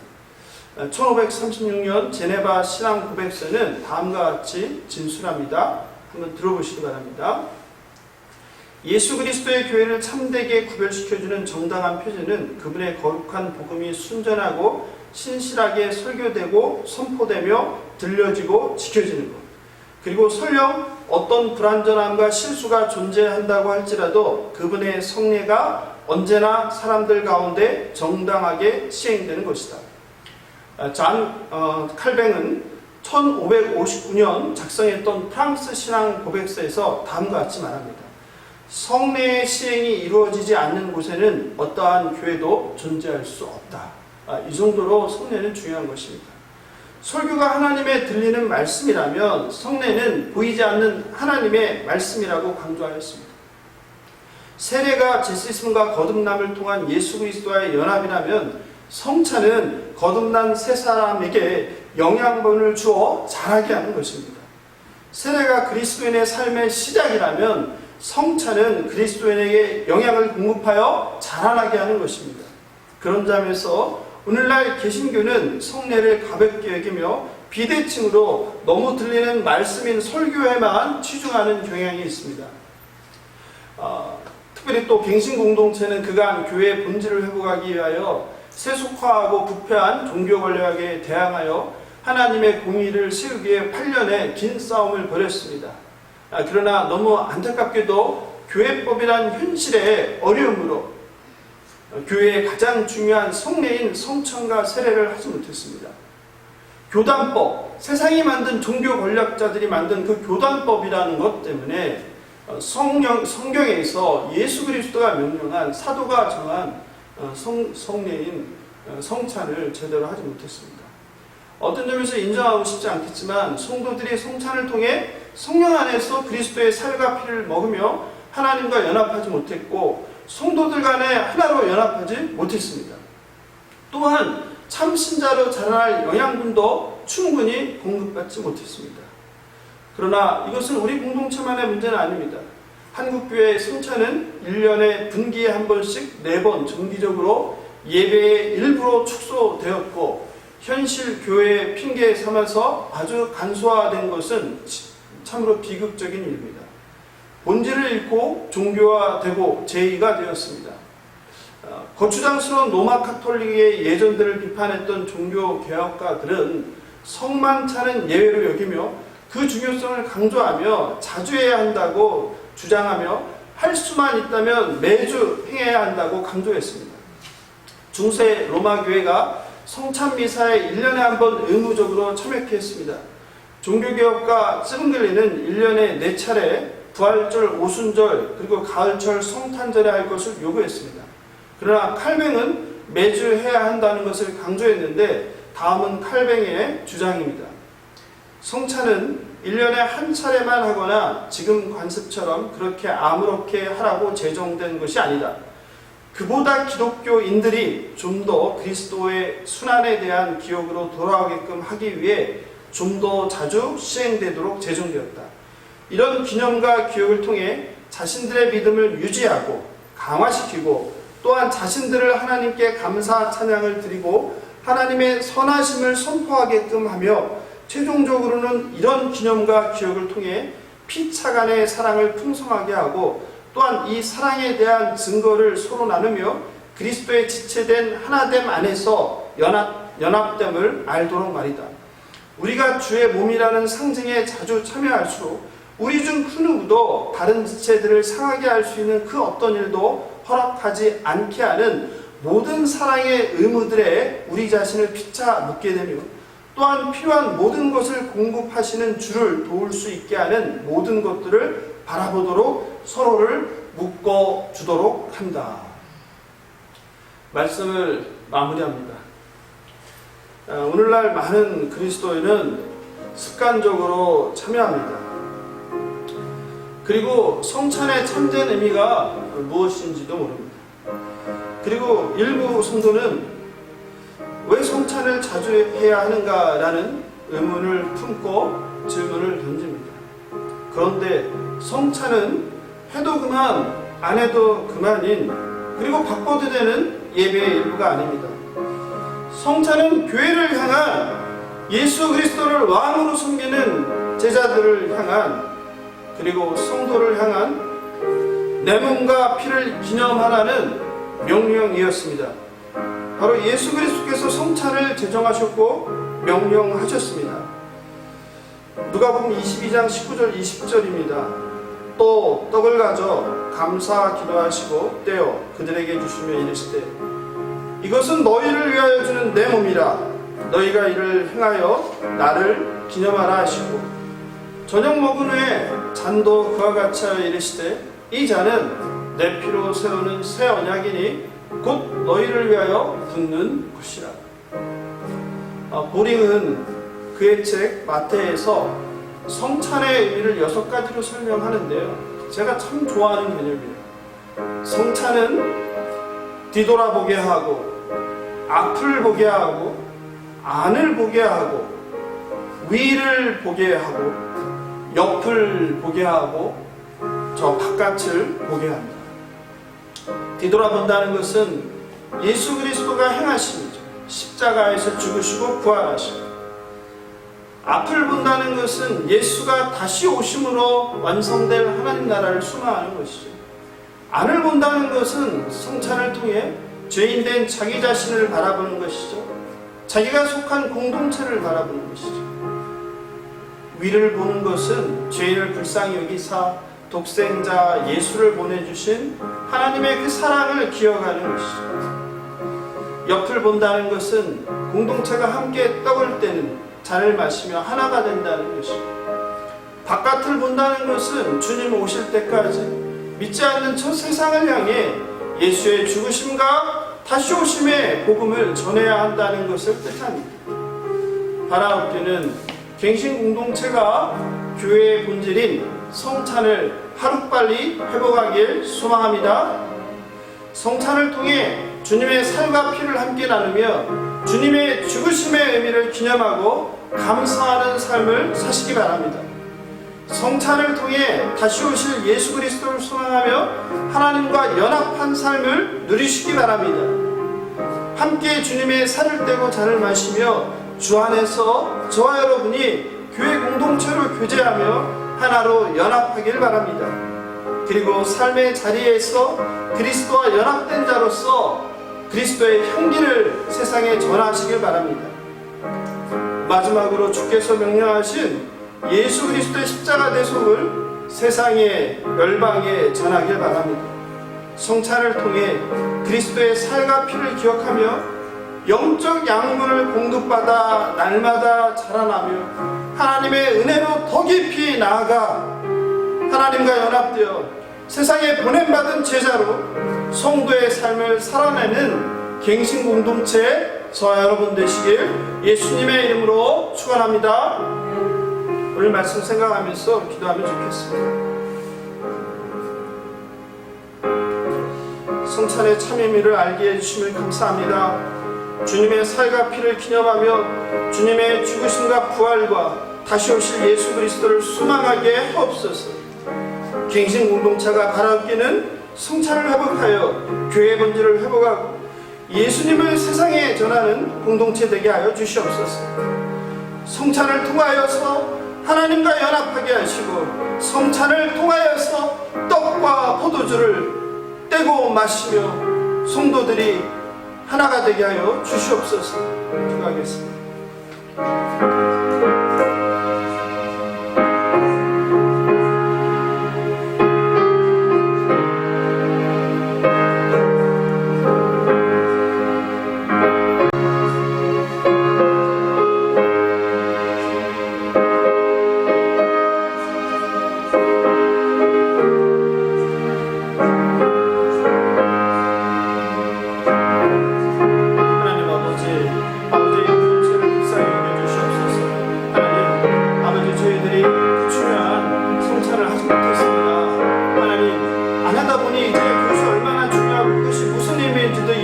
1536년 제네바 신앙 고백서는 다음과 같이 진술합니다. 한번 들어보시기 바랍니다. 예수 그리스도의 교회를 참되게 구별시켜주는 정당한 표지는 그분의 거룩한 복음이 순전하고 신실하게 설교되고 선포되며 들려지고 지켜지는 것. 그리고 설령 어떤 불완전함과 실수가 존재한다고 할지라도 그분의 성례가 언제나 사람들 가운데 정당하게 시행되는 것이다. 잔 칼뱅은 1559년 작성했던 프랑스 신앙 고백서에서 다음과 같이 말합니다. 성례의 시행이 이루어지지 않는 곳에는 어떠한 교회도 존재할 수 없다. 이 정도로 성례는 중요한 것입니다. 설교가 하나님의 들리는 말씀이라면 성례는 보이지 않는 하나님의 말씀이라고 강조하였습니다. 세례가 죄-씻음과 거듭남을 통한 예수 그리스도와의 연합이라면 성찬은 거듭난 새 사람에게 영양분을 주어 자라게 하는 것입니다. 세례가 그리스도인의 삶의 시작이라면 성찬은 그리스도인에게 영양을 공급하여 자라나게 하는 것입니다. 그런 점에서 오늘날 개신교는 성례를 가볍게 여기며 비대칭으로 너무 들리는 말씀인 설교에만 치중하는 경향이 있습니다. 특별히 또 갱신 공동체는 그간 교회의 본질을 회복하기 위하여 세속화하고 부패한 종교 권력에 대항하여 하나님의 공의를 세우기 위해 8년의 긴 싸움을 벌였습니다. 그러나 너무 안타깝게도 교회법이란 현실의 어려움으로 교회의 가장 중요한 성례인 성찬과 세례를 하지 못했습니다. 교단법, 세상이 만든 종교 권력자들이 만든 그 교단법이라는 것 때문에 성경에서 예수 그리스도가 명령한 사도가 정한 성례인 성찬을 제대로 하지 못했습니다. 어떤 점에서 인정하고 싶지 않겠지만 성도들이 성찬을 통해 성령 안에서 그리스도의 살과 피를 먹으며 하나님과 연합하지 못했고 성도들 간에 하나로 연합하지 못했습니다. 또한 참신자로 자라날 영양분도 충분히 공급받지 못했습니다. 그러나 이것은 우리 공동체만의 문제는 아닙니다. 한국교회 성찬은 1년에 분기에 한 번씩 4번 정기적으로 예배의 일부로 축소되었고, 현실 교회의 핑계 삼아서 아주 간소화된 것은 참으로 비극적인 일입니다. 본질을 잃고 종교화되고 제의가 되었습니다. 거추장스러운 로마 카톨릭의 예전들을 비판했던 종교 개혁가들은 성만 차는 예외로 여기며 그 중요성을 강조하며 자주 해야 한다고 주장하며 할 수만 있다면 매주 행해야 한다고 강조했습니다. 중세 로마 교회가 성찬 미사에 1년에 한 번 의무적으로 참여케 했습니다. 종교개혁가 쯔근글리는 1년에 4차례 부활절, 오순절, 그리고 가을철 성탄절에 할 것을 요구했습니다. 그러나 칼뱅은 매주 해야 한다는 것을 강조했는데, 다음은 칼뱅의 주장입니다. 성찬은 1년에 한 차례만 하거나 지금 관습처럼 그렇게 아무렇게 하라고 제정된 것이 아니다. 그보다 기독교인들이 좀 더 그리스도의 순환에 대한 기억으로 돌아오게끔 하기 위해 좀 더 자주 시행되도록 제정되었다. 이런 기념과 기억을 통해 자신들의 믿음을 유지하고 강화시키고, 또한 자신들을 하나님께 감사 찬양을 드리고 하나님의 선하심을 선포하게끔 하며, 최종적으로는 이런 기념과 기억을 통해 피차간의 사랑을 풍성하게 하고, 또한 이 사랑에 대한 증거를 서로 나누며 그리스도의 지체된 하나됨 안에서 연합됨을 알도록 말이다. 우리가 주의 몸이라는 상징에 자주 참여할수록 우리 중 그 누구도 다른 지체들을 상하게 할 수 있는 그 어떤 일도 허락하지 않게 하는 모든 사랑의 의무들에 우리 자신을 피차 묻게 되며, 또한 필요한 모든 것을 공급하시는 주를 도울 수 있게 하는 모든 것들을 바라보도록 서로를 묶어주도록 한다. 말씀을 마무리합니다. 오늘날 많은 그리스도인은 습관적으로 참여합니다. 그리고 성찬의 참된 의미가 무엇인지도 모릅니다. 그리고 일부 성도는 왜 성찬을 자주 해야 하는가라는 의문을 품고 질문을 던집니다. 그런데 성찬은 해도 그만 안 해도 그만인, 그리고 바꿔도 되는 예배의 일부가 아닙니다. 성찬은 교회를 향한, 예수 그리스도를 왕으로 섬기는 제자들을 향한, 그리고 성도를 향한 내 몸과 피를 기념하라는 명령이었습니다. 바로 예수 그리스도께서 성찬을 제정하셨고 명령하셨습니다. 누가복음 22장 19절 20절입니다. 또 떡을 가져 감사 기도하시고 떼어 그들에게 주시며 이르시되, 이것은 너희를 위하여 주는 내 몸이라. 너희가 이를 행하여 나를 기념하라 하시고, 저녁 먹은 후에 잔도 그와 같이 하여 이르시되, 이 잔은 내 피로 세우는 새 언약이니 곧 너희를 위하여 붓는 것이라. 보링은 그의 책 마태에서 성찬의 의미를 6가지로 설명하는데요, 제가 참 좋아하는 개념이에요. 성찬은 뒤돌아보게 하고, 앞을 보게 하고, 안을 보게 하고, 위를 보게 하고, 옆을 보게 하고, 저 바깥을 보게 합니다. 뒤돌아본다는 것은 예수 그리스도가 행하심이죠. 십자가에서 죽으시고 부활하시고, 앞을 본다는 것은 예수가 다시 오심으로 완성될 하나님 나라를 소망하는 것이죠. 안을 본다는 것은 성찬을 통해 죄인된 자기 자신을 바라보는 것이죠. 자기가 속한 공동체를 바라보는 것이죠. 위를 보는 것은 죄인을 불쌍히 여기사 독생자 예수를 보내주신 하나님의 그 사랑을 기억하는 것이죠. 옆을 본다는 것은 공동체가 함께 떡을 떼는, 잔을 마시며 하나가 된다는 것이죠. 바깥을 본다는 것은 주님 오실 때까지 믿지 않는 저 세상을 향해 예수의 죽으심과 다시 오심의 복음을 전해야 한다는 것을 뜻합니다. 바라옵기는 갱신 공동체가 교회의 본질인 성찬을 하루빨리 회복하길 소망합니다. 성찬을 통해 주님의 살과 피를 함께 나누며 주님의 죽으심의 의미를 기념하고 감사하는 삶을 사시기 바랍니다. 성찬을 통해 다시 오실 예수 그리스도를 소망하며 하나님과 연합한 삶을 누리시기 바랍니다. 함께 주님의 살을 떼고 잔을 마시며 주 안에서 저와 여러분이 교회 공동체로 교제하며 하나로 연합하길 바랍니다. 그리고 삶의 자리에서 그리스도와 연합된 자로서 그리스도의 향기를 세상에 전하시길 바랍니다. 마지막으로 주께서 명령하신 예수 그리스도의 십자가 대속을 세상에 열방에 전하길 바랍니다. 성찬을 통해 그리스도의 살과 피를 기억하며 영적 양분을 공급받아 날마다 자라나며 하나님의 은혜로 더 깊이 나아가 하나님과 연합되어 세상에 보냄받은 제자로 성도의 삶을 살아내는 갱신 공동체 저와 여러분 되시길 예수님의 이름으로 축원합니다. 오늘 말씀 생각하면서 기도하면 좋겠습니다. 성찬의 참 의미를 알게 해주심을 감사합니다. 주님의 살과 피를 기념하며 주님의 죽으심과 부활과 다시 오실 예수 그리스도를 소망하게 하옵소서. 갱신 공동체가 바라기는 성찬을 회복하여 교회의 본질을 회복하고 예수님을 세상에 전하는 공동체 되게 하여 주시옵소서. 성찬을 통하여서 하나님과 연합하게 하시고 성찬을 통하여서 떡과 포도주를 떼고 마시며 성도들이 하나가 되게 하여 주시옵소서. 기도하겠습니다.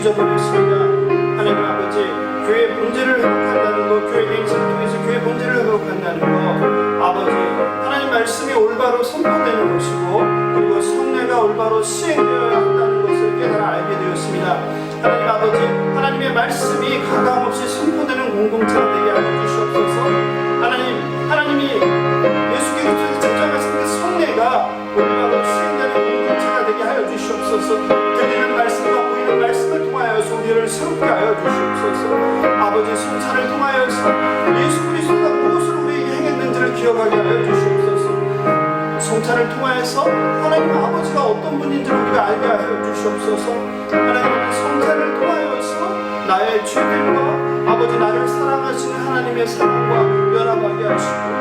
잊어버렸습니다. 하나님 아버지, 교회의 본질을 회복한다는 것, 교회 갱신을 통해서 교회 본질을 회복한다는 것, 아버지 하나님 말씀이 올바로 선포되는 것이고 그리고 성례가 올바로 시행되어야 한다는 것을 깨달아 알게 되었습니다. 하나님 아버지, 하나님의 말씀이 가감없이 선포되는 공동체가 되게 하여 주시옵소서. 하나님이 예수 그리스도의 십자가의 그 성례가 올바로 시행되는 공동체가 되게 하여 주시옵소서. 들리는 말씀과 보이는 말씀을 통하여서 우리를 새롭게 하여 주시옵소서. 아버지, 성찬을 통하여서 예수 그리스도가 무엇을 우리에게 행했는지를 기억하게 하여 주시옵소서. 성찬을 통하여서 하나님 아버지가 어떤 분인지를 우리가 알게 하여 주시옵소서. 하나님, 성찬을 통하여서 나의 죄들과 아버지 나를 사랑하시는 하나님의 사랑과 연합하게 하시고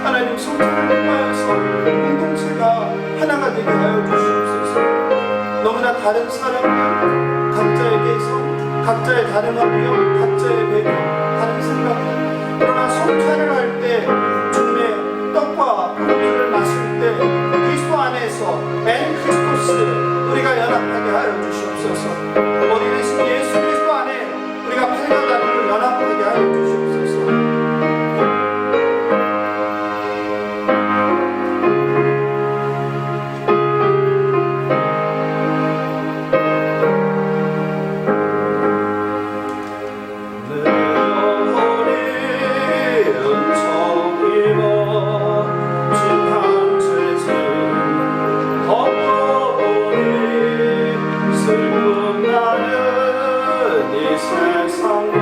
하나님, 성찬을 통하여서 공동체가 하나가 되게 하여 주시옵소서. 너무나 다른 사람들, 각자의 개성, 각자의 다른 환경, 각자의 배경, 다른 생각, 그러나 성찬을 할 때 주님의 떡과 포도주를 마실 때 그리스도 안에서 엔 크리스토스 우리가 연합하게 하여 주시옵소서. 머리 대신 예수 그리스도 안에 우리가 팔과 다리를 연합하게 하여 주시옵소서. 슬픔 나는 이 세상도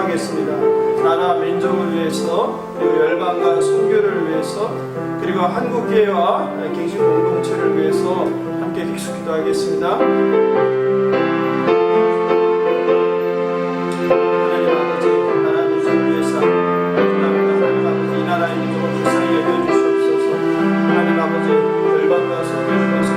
기도하겠습니다. 나라 민족을 위해서, 그리고 열방과 선교를 위해서, 그리고 한국교회와 갱신 공동체를 위해서 함께 기수 기도하겠습니다. 하나님 아버지, 나라 민족을 위해서 하나님 아버지, 이 나라의 민족을 불쌍히 여겨주시옵소서. 하나님 아버지, 열방과 선교를 위해서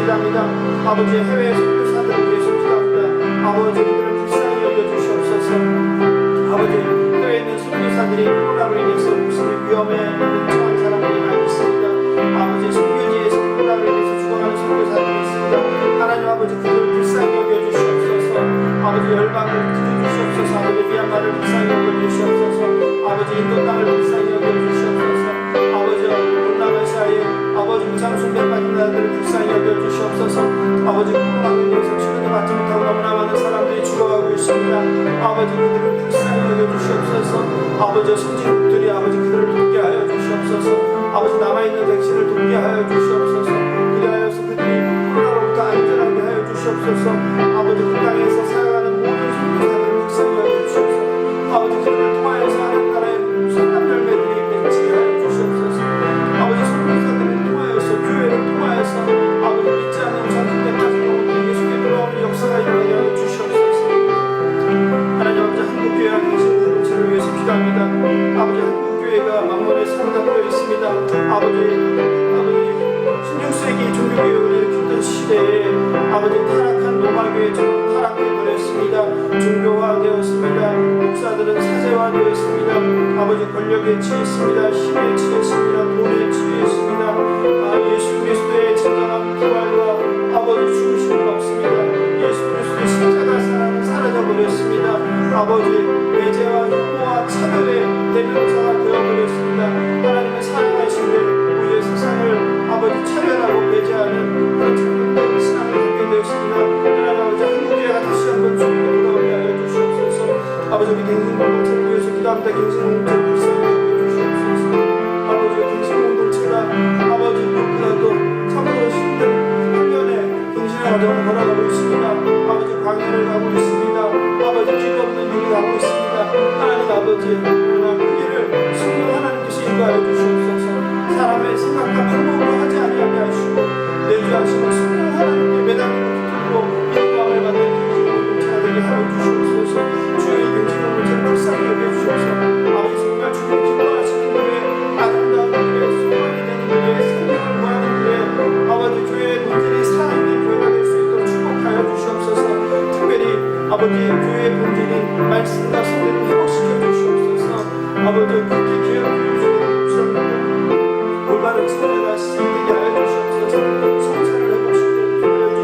기도합니다. 아버지 해외 선교사들을 위해서 기도합니다. 아버지 그들을 불쌍히 여겨주시옵소서. 아버지 해외에 있는 선교사들이 코로나로 인해서 목숨이 위험에 처한 사람들이 많이 있습니다. 아버지 선교지에서 코로나로 인해서 죽어가는 선교사들이 있습니다. 하나님 아버지 그들을 불쌍히 여겨주시옵소서. 아버지 열방을 기도주시옵소서. 아버지 미얀마를 불쌍히 여겨주시옵소서. 아버지 인도 땅을 불쌍히 여겨주시옵소서. 아버지 동남아시아에 아버지 무상숭배 받은 자들을 불쌍히 여겨주시옵소서. 아버지 코로나로 인해서 치료도 받지 못하고 너무나 많은 사람들이 죽어가고 있습니다. 아버지 그들을 불쌍히 여겨주시옵소서. 아버지 선진국들이 아버지 그들을 돕게 하여 주시옵소서. 아버지 남아있는 백신을 돕게 하여 주시옵소서. 그리하여서 그들이 코로나로부터 안전하게 하여 주시옵소서. 아버지 그 땅에서 살아가는 모든 선교사들을 불쌍히 여겨주시옵소서. 아버지 그들을 통하여서 하나님 나라의 선한 열매들이 맺히게 하여 주시옵소서. 아버지 선교사들을 통하여서 교회를 통하여서 아버지 믿지 않는 우상숭배 빠지는 예수께 돌아오는 역사가 일어나게 하여 주시옵소서. 하나님 아버지 한국교회와 갱신공동체를 위해서 기도합니다. 아버지 한국교회가 만mon에 사로잡혀 있습니다. 아버지 16세기 종교개혁을 일으켰던 시대에 아버지 타락한 로마교회처럼 타락해버렸습니다. 종교화되었습니다. 목사들은 사제화되었습니다. 아버지 권력에 취했습니다. 힘에 취했습니다. 돈에 취했습니다. 예수 그리스도의 진정한 부활과 아버지 죽으심은 없습니다. 예수 그리스도의 십자가 사랑은 사라져버렸습니다. 아버지 매제와 혐오와 차별의 대명사가 되어버렸습니다. 하나님의 사랑하신 우리의 세상을 아버지 차별하고 매제하는 그런 잘못된 신앙을 갖게 되었습니다. 하나님 아버지 한국교회가 다시 한번 주님께 돌아오게 하여 주시옵소서. 아버지 우리 갱신공동체를 위해서 기도합니다. 갱신공동체를 불쌍히 여겨주시옵소서. 아버지 갱신공동체가 아버지 무엇보다도 참으로 힘든 한면에 갱신의 과정을 걸어가고 있습니다. 아버지 광야를 가고 있습니다. 아버지 길 없는 일을 가고 있습니다. 하나님 아버지 그러나 그 일을 성령 하나님께서 인도하여 주시옵소서. 사람의 생각과 방법으로 하지 아니하게 하시고 내주하시고 성령 하나님께 매달리는 기도로 인도함을 받는 갱신공동체가 되게 하여 주시옵소서. 주의 갱신공동체를 불쌍히 여겨주시옵소서. 아버지 정말 주님 기뻐하시는 교회, 아름다운 교회, 소망이 되는 교회, 생명을 구하는 교회, 아버지 교회의 본질이 살아있는 교회가 될 수 있도록 축복하여 주시옵소서. 특별히 아버지 교회의 본질인 말씀과 성례를 회복시켜 주시옵소서. 아버지 그렇게 교회를 올바른 선례가 시작되게 하여 주시옵소서. 성찬을 회복시켜 주시옵소서.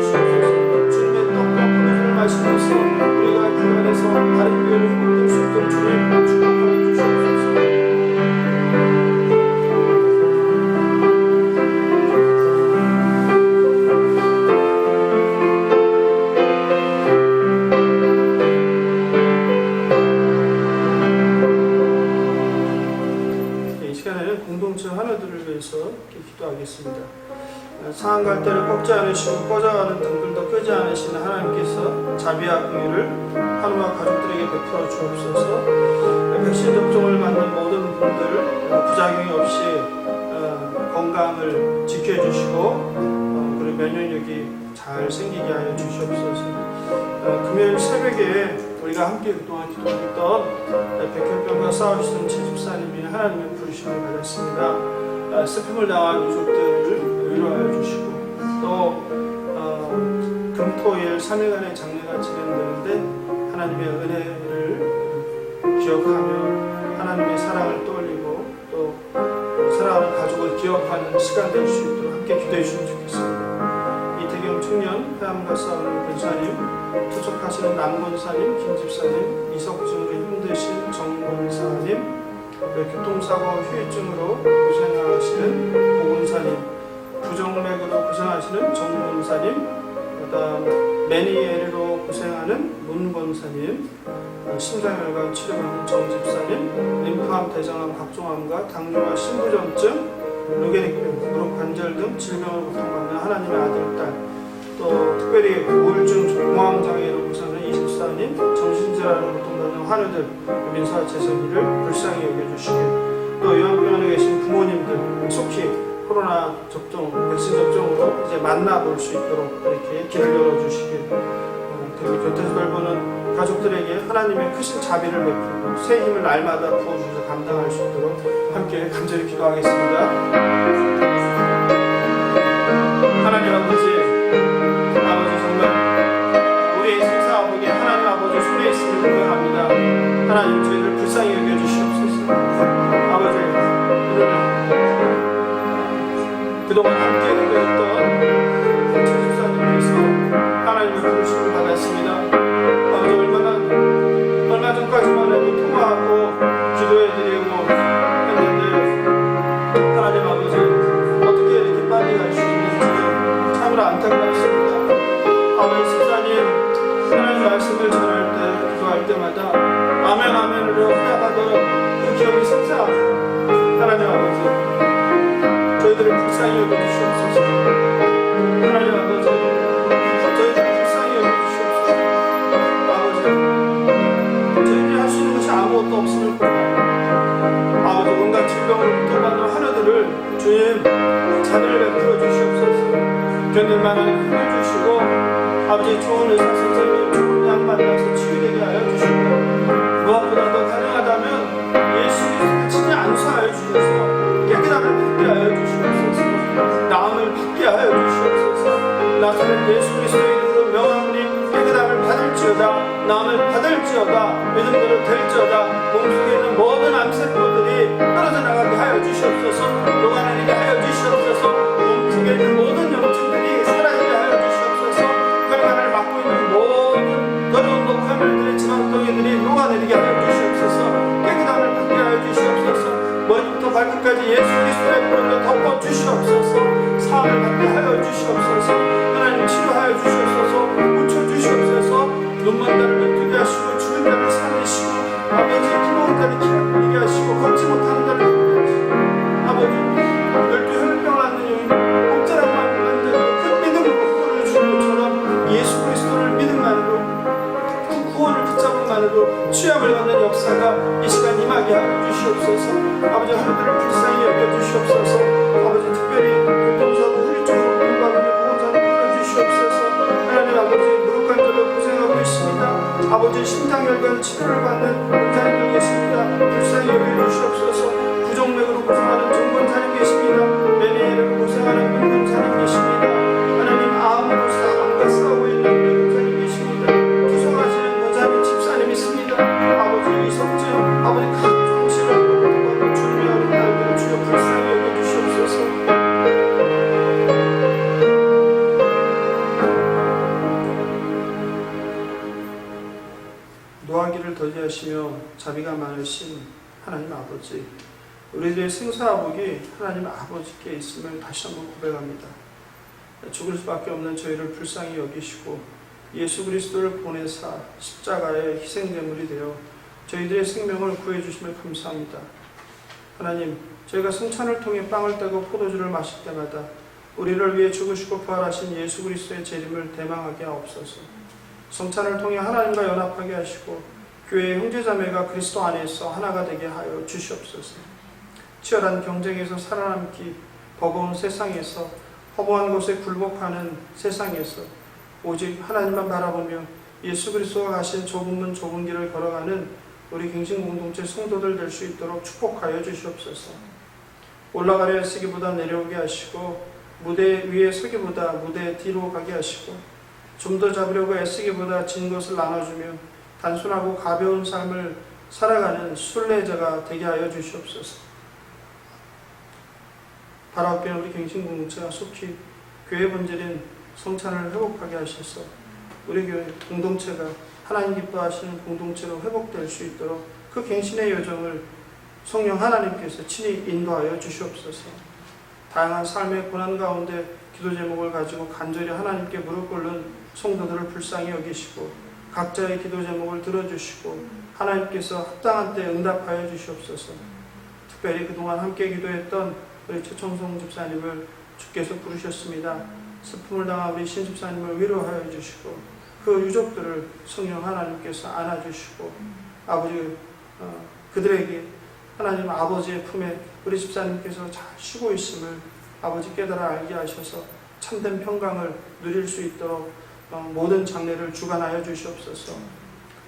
할 때를 꺾지 않으시고 꺼져가는 등불도 끄지 않으시는 하나님께서 자비와 긍휼을 하루와 가족들에게 베풀어 주옵소서. 백신 접종을 받는 모든 분들 부작용이 없이 건강을 지켜주시고 그리고 면역력이 잘 생기게 하여 주시옵소서. 금요일 새벽에 우리가 함께 그동안 기도했던 백혈병과 싸우시던 제집사님이 하나님의 부르심을 받았습니다. 슬픔을 당한 유족들을 위로하여 주시고 또 금토일 3일간의 장례가 진행되는데 하나님의 은혜를 기억하며 하나님의 사랑을 떠올리고 또 사랑하는 가족을 기억하는 시간 될 수 있도록 함께 기도해 주시면 좋겠습니다. 이태경 청년 폐암과 싸우는 권사님, 투석하시는 남권사님, 김집사님, 이석증으로 힘드신 정권사님, 교통사고 후유증으로 고생하시는 고건사님, 부정맥으로 고생하시는 정권사님, 그다음 메니에르로 고생하는 문권사님, 심장혈관 치료하는 정집사님, 림프암, 대장암, 각종암과 당뇨와 신부전증, 루게릭병, 무릎 관절 등 질병을 고통받는 하나님의 아들, 딸, 또 특별히 우울증, 공황장애로 고생하는 이집사님, 정신질환으로 고통받는 환우들, 민사 재선이를 불쌍히 여겨주시길, 또 요양병원에 계신 부모님들 속히 코로나 접종, 백신 접종으로 이제 만나볼 수 있도록 이렇게 길을 열어주시길, 그리고 곁에서 돌보는 가족들에게 하나님의 크신 자비를 베풀고 새 힘을 날마다 부어주셔서 감당할 수 있도록 함께 간절히 기도하겠습니다. 하나님 아버지 정말 우리의 생사아버지 하나님 아버지 손에 있음을 고백합니다. 하나님 저희를 불쌍히 여겨주시옵소서. 아버지 그동안 함께 기도했던 최집사님께서 하나님의 부르심을 받았습니다. 아버지 얼마 전까지만 해도 통화하고 기도해드리고 했는데 하나님 아버지 어떻게 이렇게 빨리 갈 수 있는지 참으로 안타깝습니다. 아버지 집사님 하나님 말씀을 전할 때 기도할 때마다 아멘 아멘으로 회답하던 그 기억이 생생합니다. 하나님 아버지 저희들을 불쌍히 여겨주시옵소서. 하나님 아버지 저희들을 불쌍히 여겨주시옵소서. 아버지 저희들이 할 수 있는 것이 아무것도 없음을 고백합니다. 아버지 온갖 질병으로 고통받는 하나들을 주님 자비를 베풀어 주시옵소서. 견딜 만한 힘을 주시고 아버지 좋은 의사 선생님 좋은 약 만나서 치유되게 하여 주시고 무엇보다 더 가능하다면 예수 그리스도 친히 안수하여 주셔서 깨끗함을 받게 하여 주시옵소서. 나음을 받게 하여 주시옵소서. 나사렛 예수 그리스도의 이름으로 명하노니 깨끗함을 받을지어다. 나음을 받을지어다. 믿음대로 될지어다. 몸속에 있는 모든 암세포들이 떨어져 나가게 하여 주시옵소서. 녹아내리게 하여 주시옵소서. 몸속에 있는 모든 염증들이 사라지게 하여 주시옵소서. 혈관을 막고 있는 모든 더러운 녹화물들의 지방덩이들이 녹아내리게 하여 주시옵소서. 깨끗함을 받게 하여 주시옵소서. 머리부터 발끝까지 예수 그리스도의 피로 덮어 주시옵소서. 사함을 받게 하여 주시옵소서. 하나님 치료하여 주시옵소서. 고쳐 주시옵소서. 눈먼 자를 눈뜨게 하시고 죽은 자를 살리시고 아버지 기모은 자를 기를 풀리게 하시고 걷지 못하는 자를 걷게 하시고 아버지 12혈병을 앓는 여인을 옥자라고 만들어 그 믿음으로 구원을 주는 것처럼 예수 그리스도를 믿음만으로 그 구원을 붙잡음만으로 취함을 받는 역사가 이 시간 임하게 하여 주시옵소서. 아버지 하루들을 불쌍히 여겨주시옵소서. 아버지 특별히 교통사고 후유증으로 고통받는 보호자를 풀어주시옵소서. 하나님 아버지 무릎관절로 고생하고 있습니다. 아버지 심장혈관 치료를 받는 원사님들 계십니다. 불쌍히 여겨주시옵소서. 부정맥으로 고생하는 정권사님 계십니다. 메니에르로 고생하는 문권사님 계십니다. 하나님 암으로 암과 싸우고 있는 문권사님 계십니다. 투성하시는 원사님 집사님 있습니다. 아버지 이성증 아버지 각종 질환으로 준비하는 날들을 주여 불쌍히 여겨주시옵소서. 노하기를 더디하시며 자비가 많으신 하나님 아버지, 우리들의 생사화복이 하나님 아버지께 있음을 다시 한번 고백합니다. 죽을 수밖에 없는 저희를 불쌍히 여기시고 예수 그리스도를 보내사 십자가의 희생제물이 되어 저희들의 생명을 구해주심을 감사합니다. 하나님, 저희가 성찬을 통해 빵을 떼고 포도주를 마실 때마다 우리를 위해 죽으시고 부활하신 예수 그리스도의 재림을 대망하게 하옵소서. 성찬을 통해 하나님과 연합하게 하시고 교회의 형제자매가 그리스도 안에서 하나가 되게 하여 주시옵소서. 치열한 경쟁에서 살아남기 버거운 세상에서 허무한 것에 굴복하는 세상에서 오직 하나님만 바라보며 예수 그리스도가 가신 좁은 문 좁은 길을 걸어가는 우리 갱신 공동체 성도들 될 수 있도록 축복하여 주시옵소서. 올라가려 쓰기보다 내려오게 하시고 무대 위에 서기보다 무대 뒤로 가게 하시고 좀 더 잡으려고 애쓰기보다 진 것을 나눠주며 단순하고 가벼운 삶을 살아가는 순례자가 되게 하여 주시옵소서. 바라옵기는 우리 갱신 공동체가 속히 교회 본질인 성찬을 회복하게 하셔서 우리 교회 공동체가 하나님 기뻐하시는 공동체로 회복될 수 있도록 그 갱신의 여정을 성령 하나님께서 친히 인도하여 주시옵소서. 다양한 삶의 고난 가운데 기도 제목을 가지고 간절히 하나님께 무릎 꿇는 성도들을 불쌍히 여기시고 각자의 기도 제목을 들어주시고 하나님께서 합당한 때 응답하여 주시옵소서. 특별히 그동안 함께 기도했던 우리 최청송 집사님을 주께서 부르셨습니다. 슬픔을 당한 우리 신 집사님을 위로하여 주시고 그 유족들을 성령 하나님께서 안아주시고 아버지 그들에게 하나님 아버지의 품에 우리 집사님께서 잘 쉬고 있음을 아버지 깨달아 알게 하셔서 참된 평강을 누릴 수 있도록 모든 장례를 주관하여 주시옵소서.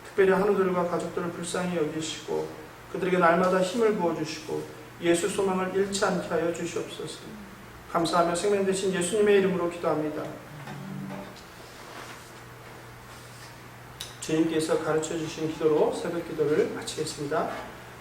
특별히 한우들과 가족들을 불쌍히 여기시고 그들에게 날마다 힘을 부어주시고 예수 소망을 잃지 않게 하여 주시옵소서. 감사하며 생명 되신 예수님의 이름으로 기도합니다. 주님께서 가르쳐 주신 기도로 새벽 기도를 마치겠습니다.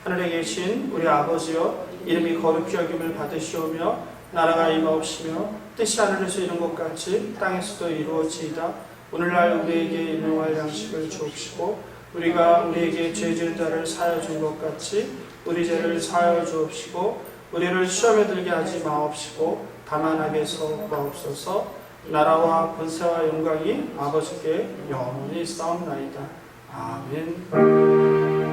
하늘에 계신 우리 아버지여, 이름이 거룩히 여김을 받으시오며 나라가 임하옵시며 뜻이 하늘에서 이룬 것 같이 땅에서도 이루어지이다. 오늘날 우리에게 일용할 양식을 주옵시고 우리가 우리에게 죄 지은 자를 사하여 준 것 같이 우리 죄를 사하여 주옵시고 우리를 시험에 들게 하지 마옵시고 다만 악에서 구하옵소서. 나라와 권세와 영광이 아버지께 영원히 있사옵나이다. 아멘.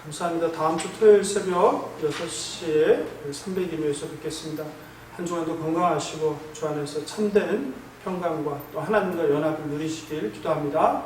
감사합니다. 다음 주 토요일 새벽 6시에 300일에서 뵙겠습니다. 한 주간도 건강하시고 주 안에서 참된 평강과 또 하나님과 연합을 누리시길 기도합니다.